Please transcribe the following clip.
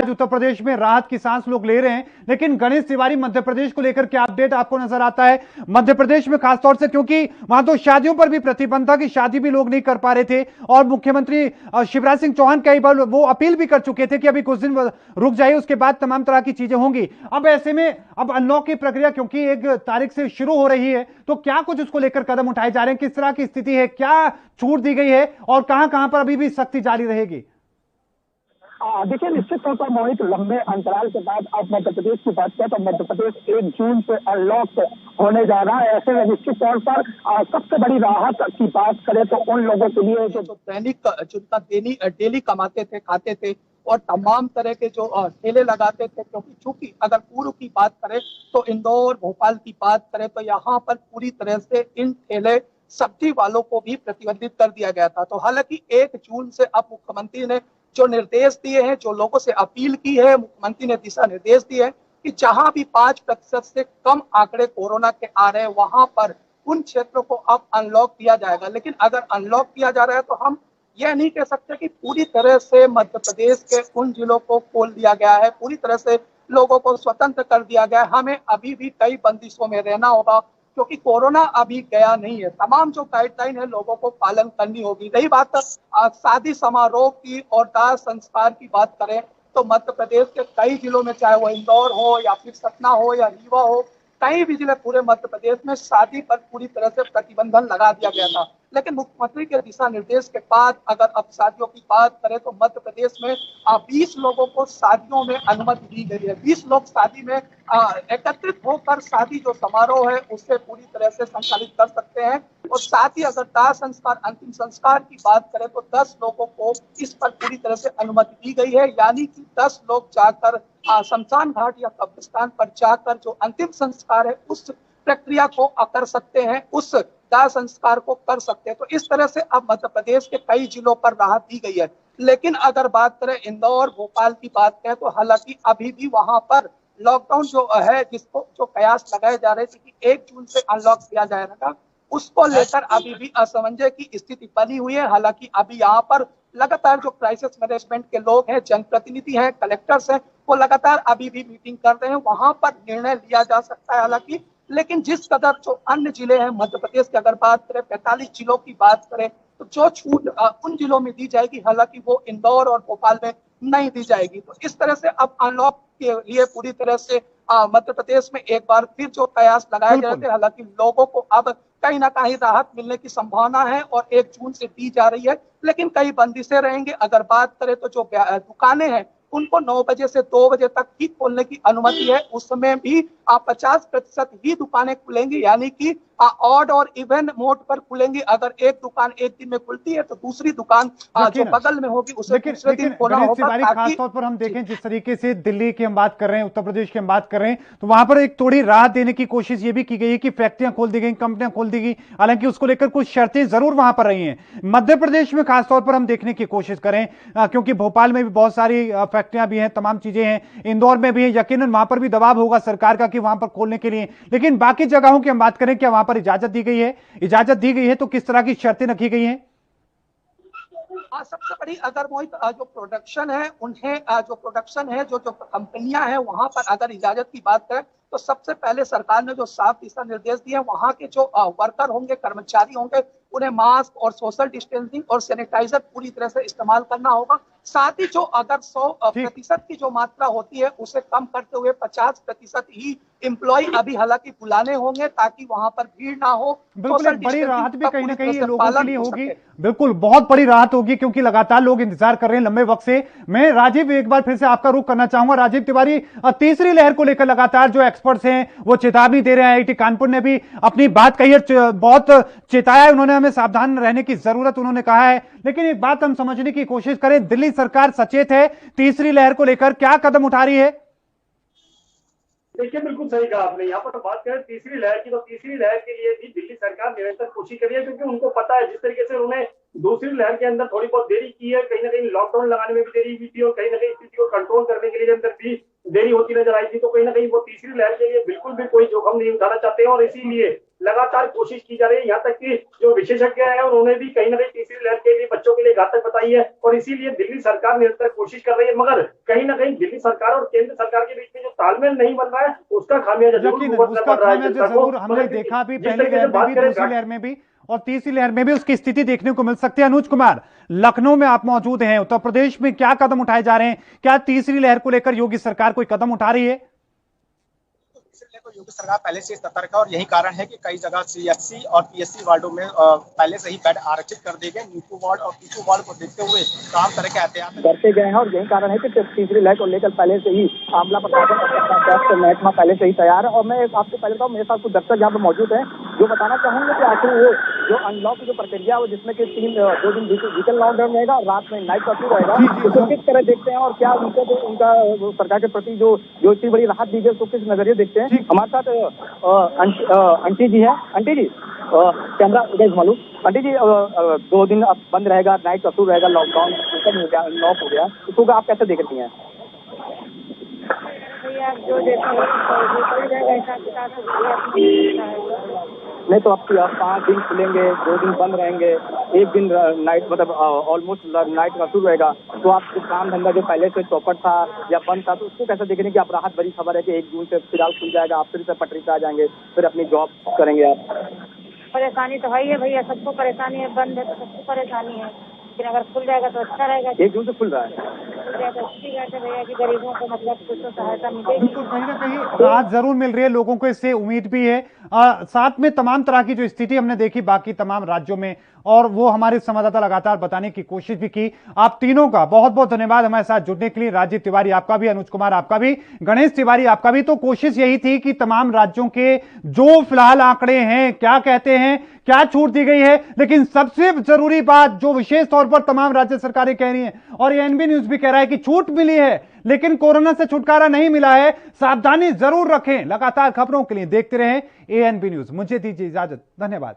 उत्तर प्रदेश में राहत की सांस लोग ले रहे हैं, लेकिन गणेश तिवारी मध्य प्रदेश को लेकर क्या अपडेट आपको नजर आता है मध्य प्रदेश में, खासतौर से क्योंकि वहां तो शादियों पर भी प्रतिबंध था कि शादी भी लोग नहीं कर पा रहे थे और मुख्यमंत्री शिवराज सिंह चौहान कई बार वो अपील भी कर चुके थे कि अभी कुछ दिन रुक जाइए, उसके बाद तमाम तरह की चीजें होंगी। अब ऐसे में अब अनलॉक की प्रक्रिया क्योंकि 1 तारीख से शुरू हो रही है, तो क्या कुछ उसको लेकर कदम उठाए जा रहे हैं, किस तरह की स्थिति है, क्या छूट दी गई है और कहां कहां पर अभी भी सख्ती जारी रहेगी? देखिए, निश्चित तौर पर मोहित, लंबे अंतराल के बाद अब मध्य प्रदेश की बात करें तो मध्य प्रदेश 1 जून से अनलॉक होने जा रहा है। ऐसे में निश्चित तौर पर सबसे बड़ी राहत की बात करें तो उन लोगों के लिए जो दैनिक जिनका डेली कमाते थे, खाते थे और तमाम तरह के जो ठेले लगाते थे, क्योंकि चूंकि अगर पूर्व की बात करें तो इंदौर भोपाल की बात करें तो यहाँ पर पूरी तरह से इन ठेले सब्जी वालों को भी प्रतिबंधित कर दिया गया था। तो हालांकि 1 जून से अब मुख्यमंत्री ने जो निर्देश दिए हैं, जो लोगों से अपील की है, मुख्यमंत्री ने दिशा निर्देश दिए हैं कि जहां भी 5% से कम आंकड़े कोरोना के आ रहे हैं वहां पर उन क्षेत्रों को अब अनलॉक किया जाएगा। लेकिन अगर अनलॉक किया जा रहा है तो हम यह नहीं कह सकते कि पूरी तरह से मध्य प्रदेश के उन जिलों को खोल दिया गया है, पूरी तरह से लोगों को स्वतंत्र कर दिया गया है। हमें अभी भी कई बंदिशों में रहना होगा क्योंकि कोरोना अभी गया नहीं है। तमाम जो गाइडलाइन है लोगों को पालन करनी होगी। रही बात शादी समारोह की और दाह संस्कार की बात करें तो मध्य प्रदेश के कई जिलों में, चाहे वो इंदौर हो या फिर सतना हो या रीवा हो, कई भी जिले पूरे मध्य प्रदेश में शादी पर पूरी तरह से प्रतिबंधन लगा दिया गया था। लेकिन मुख्यमंत्री के दिशा निर्देश के बाद अगर अब शादियों की बात करें तो मध्य प्रदेश में 20 लोगों को शादियों में अनुमति दी गई है। 20 लोग शादी में एकत्रित होकर शादी जो समारोह है उससे पूरी तरह से संचालित कर सकते हैं। और साथ ही अगर दाह संस्कार, अंतिम संस्कार की बात करें तो 10 लोगों को इस पर पूरी तरह से अनुमति दी गई है, यानी कि 10 लोग जाकर शमशान घाट या कब्रिस्तान पर जाकर जो अंतिम संस्कार है उस प्रक्रिया को कर सकते हैं, उस दाह संस्कार को कर सकते हैं। तो इस तरह से अब मध्य प्रदेश के कई जिलों पर राहत दी गई है। लेकिन अगर बात करें इंदौर भोपाल की बात करें तो हालांकि अभी भी वहां पर लॉकडाउन जो है, जिसको जो कयास लगाए जा रहे थे कि 1 जून से अनलॉक किया जाएगा, उसको लेकर अभी भी असमंजस की स्थिति बनी हुई है। हालांकि अभी यहाँ पर लगातार जो क्राइसिस मैनेजमेंट के लोग हैं, जनप्रतिनिधि हैं, कलेक्टर्स हैं, वो लगातार अभी भी मीटिंग कर रहे हैं, वहां पर निर्णय लिया जा सकता है हालांकि। लेकिन जिस कदर जो अन्य जिले हैं मध्य प्रदेश की, अगर बात करें 45 जिलों की बात करें तो जो छूट उन जिलों में दी जाएगी, हालांकि वो इंदौर और भोपाल में नहीं दी जाएगी। तो इस तरह से अब अनलॉक के लिए पूरी तरह से मध्य प्रदेश में एक बार फिर जो प्रयास लगाए जा रहे थे, हालांकि लोगों को अब कहीं ना कहीं राहत मिलने की संभावना है और 1 जून से दी जा रही है। लेकिन कई बंदिशें रहेंगे। अगर बात करें तो जो दुकानें हैं उनको 9 बजे से 2 बजे तक ही खोलने की अनुमति है, उसमें भी 50% ही दुकानें खुलेंगी, यानी कि ऑड और इवन मोड पर खुलेंगी। अगर एक दुकान एक दिन में खुलती है तो दूसरी दुकान जो बगल में होगी उसे दूसरे दिन खोलना होगा। खासतौर पर हम देखें जिस तरीके से दिल्ली की हम बात कर रहे हैं, उत्तर प्रदेश की हम बात कर रहे हैं, तो वहां पर एक थोड़ी राहत देने की कोशिश ये भी की गई है कि फैक्ट्रियां खोल दी गई, कंपनियां खोल दी गई, हालांकि उसको लेकर कुछ शर्तें जरूर वहां पर रही हैं। मध्य प्रदेश में खासतौर पर हम देखने की कोशिश करें, क्योंकि भोपाल में भी बहुत सारी फैक्ट्रियां भी हैं, तमाम चीजें हैं, इंदौर में भी है, यकीनन वहां पर भी दबाव होगा सरकार का कि वहां पर खोलने के लिए। लेकिन बाकी जगहों की हम बात करें, क्या वहां पर इजाजत दी गई है? इजाजत दी गई है तो किस तरह की शर्तें रखी गई हैं? सबसे बड़ी अगर मोहित जो प्रोडक्शन है उन्हें जो प्रोडक्शन है, जो जो कंपनियां हैं वहां पर अगर इजाजत की बात करें तो सबसे पहले सरकार ने जो साफ दिशा निर्देश दिए, वहां के जो वर्कर होंगे, कर्मचारी होंगे, उन्हें मास्क और सोशल डिस्टेंसिंग और सैनिटाइजर पूरी तरह से इस्तेमाल करना होगा। साथ ही जो अगर 100% की जो मात्रा होती है उसे कम करते हुए 50% ही एम्प्लॉय अभी हालांकि बुलाने होंगे ताकि वहां पर भीड़ ना हो। बिल्कुल एक बड़ी राहत भी कहीं ना कहीं लोगों के लिए होगी, बिल्कुल बहुत बड़ी राहत होगी, क्योंकि लगातार लोग इंतजार कर रहे हैं लंबे वक्त से। मैं राजीव एक बार फिर से आपका रुख करना चाहूंगा। राजीव तिवारी, तीसरी लहर को लेकर लगातार जो एक्सपर्ट्स हैं वो चेतावनी दे रहे हैं, आईआईटी कानपुर ने भी अपनी बात कही है, बहुत चेताया है उन्होंने, हमें सावधान रहने की जरूरत उन्होंने कहा है। लेकिन एक बात हम समझने की कोशिश करें, दिल्ली सरकार सचेत है तीसरी लहर को लेकर, क्या कदम उठा रही है? देखिए, बिल्कुल सही कहा आपने। यहाँ पर बात करें तीसरी लहर की तो तीसरी लहर के लिए भी दिल्ली सरकार निरंतर कोशिश कर रही है, क्योंकि उनको पता है जिस तरीके से उन्होंने दूसरी लहर के अंदर थोड़ी बहुत देरी की है, कहीं ना कहीं लॉकडाउन लगाने में भी देरी हुई थी और कहीं ना कहीं स्थिति को कंट्रोल करने के लिए अंदर भी देरी होती नजर आई थी। तो कहीं ना कहीं वो तीसरी लहर के लिए बिल्कुल भी कोई जोखिम नहीं उठाना चाहते हैं और इसीलिए लगातार कोशिश की जा रही है। यहाँ तक कि जो विशेषज्ञ है उन्होंने भी कहीं ना कहीं तीसरी लहर के लिए बच्चों के लिए घातक बताई है और इसीलिए दिल्ली सरकार निरंतर कोशिश कर रही है, मगर कहीं ना कहीं दिल्ली सरकार और केंद्र सरकार के बीच में जो तालमेल नहीं बन रहा है उसका खामियाजा जरूर भुगतना पड़ रहा है जनता को। जरूर हमने देखा भी पहली लहर में भी, दूसरी लहर में भी और तीसरी लहर में भी उसकी स्थिति देखने को मिल सकती है। अनुज कुमार, लखनऊ में आप मौजूद हैं, उत्तर प्रदेश में क्या कदम उठाए जा रहे हैं? क्या तीसरी लहर को लेकर योगी सरकार कोई कदम उठा रही है? योगी सरकार पहले से सतर्क है और यही कारण है कि कई जगह सीएचसी और पीएससी वार्डों में पहले से ही बेड आरक्षित कर दिए गए। नीपू वार्ड और पीपू वार्ड को देखते हुए तमाम तरह के एहतियात करते गए हैं और यही कारण है कि तीसरी लहर को लेकर पहले से ही आमला प्रशासन महकमा पहले से ही तैयार है। और मैं आपको पहले बताऊँ, मेरे साथ कुछ दर्शक यहाँ पर मौजूद है जो बताना चाहूंगा कि आखिर वो जो अनलॉक की जो प्रक्रिया है जिसमें कि 2 दिन वीकेंड लॉकडाउन रहेगा और रात में नाइट कर्फ्यू रहेगा, तो किस तरह देखते हैं और क्या उनका सरकार के प्रति जो इतनी बड़ी राहत दी गई उसको किस नजरिए देखते हैं? हमारे साथ आंटी जी है। आंटी जी, कैमरा उधर घुमा लूं। आंटी जी, 2 दिन अब बंद रहेगा, नाइट कर्फ्यू रहेगा, लॉकडाउन हो गया, अनलॉक हो गया, इसको आप कैसे देखती हैं? जो नहीं तो अब 5 दिन खुलेंगे, 2 दिन बंद रहेंगे, 1 दिन नाइट मतलब ऑलमोस्ट नाइट कर्फ्यू रहेगा, तो आपको काम धंधा जो पहले से चौपट था या बंद था तो उसको कैसे देखेंगे कि आप राहत भरी खबर है कि 1 जून से फिलहाल खुल जाएगा, आप फिर से पटरी पे आ जाएंगे, फिर अपनी जॉब करेंगे आप? परेशानी तो है ही है भैया, सबको परेशानी है, बंद है तो सबको परेशानी है, लेकिन अगर खुल जाएगा तो अच्छा रहेगा। 1 जून से खुल रहा है, खुल जाएगा अच्छी बात है भैया कि गरीबों को मतलब कुछ तो सहायता मिलेगी। बिल्कुल, कहीं ना कहीं राहत जरूर मिल रही है, लोगों को इससे उम्मीद भी है। साथ में तमाम तरह की जो स्थिति हमने देखी बाकी तमाम राज्यों में, और वो हमारे संवाददाता लगातार बताने की कोशिश भी की। आप तीनों का बहुत बहुत धन्यवाद हमारे साथ जुड़ने के लिए। राजीव तिवारी आपका भी, अनुज कुमार आपका भी, गणेश तिवारी आपका भी। तो कोशिश यही थी कि तमाम राज्यों के जो फिलहाल आंकड़े हैं, क्या कहते हैं, क्या छूट दी गई है, लेकिन सबसे जरूरी बात जो विशेष तौर पर तमाम राज्य सरकारें कह रही हैं और एएनबी न्यूज भी कह रहा है कि छूट मिली है लेकिन कोरोना से छुटकारा नहीं मिला है, सावधानी जरूर रखें। लगातार खबरों के लिए देखते रहें एएनबी न्यूज। मुझे दीजिए इजाजत, धन्यवाद।